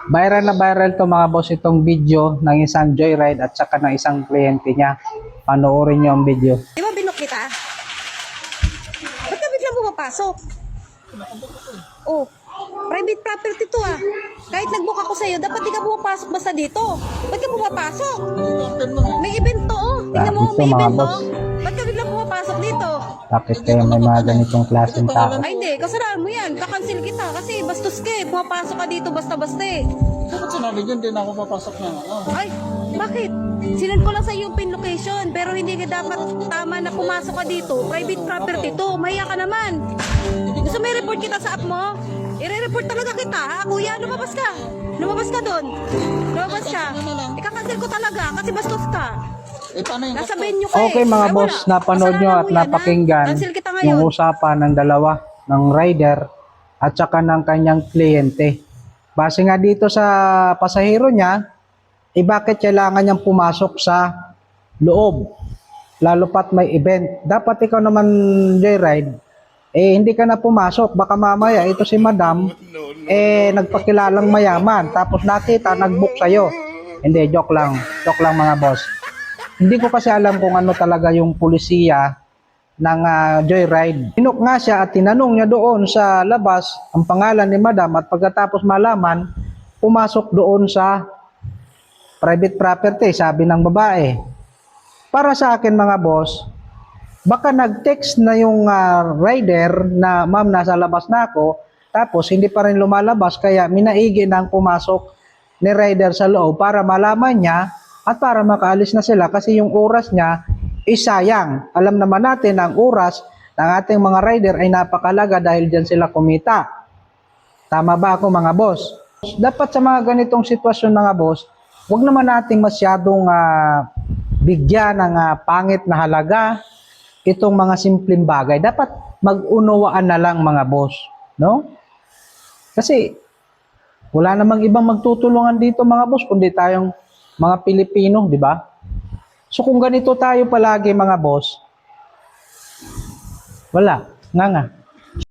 Viral na viral to mga boss itong video ng isang joyride at saka ng isang kliyente niya. Panoorin niyo ang video. Di ba binok kita? Ba't ka biglang pumapasok? Oh, private property to ah. Kahit nag-book ako sa'yo, dapat di ka pumapasok basta dito. Ba't ka pumapasok? May event to oh. Tingnan mo, Bakit to, may mga event to. boss? Ba't ka biglang pumapasok dito? Bakit kayo may mga ganitong klaseng tao? Ay hindi, kasalanan mo yan. Kakancel kita kasi bastos ka eh. Pumapasok ka dito basta-basta eh. Dapat sinabi dyan, din ako papasok ng ano. Ay, bakit? Sinend ko lang sa iyo yung pin location pero hindi ka dapat tama na pumasok ka dito. Private property to. Mahiya ka naman. Gusto may report kita sa app mo? I-report talaga kita ha? Kuya, lumabas ka. Lumabas ka doon. Lumabas ka. Ikakancel ko talaga kasi bastos ka. Eh, paano yung Nasa gasto? venue ka eh. Okay mga Ay, boss, wala. napanood nyo Kasalanan at mo yan, ha? napakinggan Cancel kita ngayon. yung usapan ng dalawa, ng rider at saka ng kanyang kliyente. Base nga dito sa pasahero niya, bakit kailangan niyang pumasok sa loob? Lalo pat may event. Dapat ikaw naman, joyride, hindi ka na pumasok. Baka mamaya, ito si madam, nagpakilalang mayaman. Tapos nakita, nag-book sa'yo. Hindi, joke lang. Joke lang mga boss. Hindi ko kasi alam kung ano talaga yung pulisiya ng joyride. Tinok nga siya at tinanong niya doon sa labas ang pangalan ni madam at pagkatapos malaman, pumasok doon sa private property, sabi ng babae. Para sa akin mga boss, baka nag-text na yung rider na ma'am nasa labas na ako, tapos hindi pa rin lumalabas kaya minaigi nang pumasok ni rider sa loob para malaman niya at para makaalis na sila kasi yung oras niya sayang. Alam naman natin ang oras ng ating mga rider ay napakalaga dahil dyan sila kumita. Tama ba ako mga boss? Dapat sa mga ganitong sitwasyon mga boss, huwag naman nating masyadong bigyan ng pangit na halaga itong mga simpleng bagay. Dapat mag-unawaan na lang mga boss, no? Kasi wala namang ibang magtutulungan dito mga boss kundi tayong mga Pilipino, di ba? So kung ganito tayo palagi mga boss, wala, nga.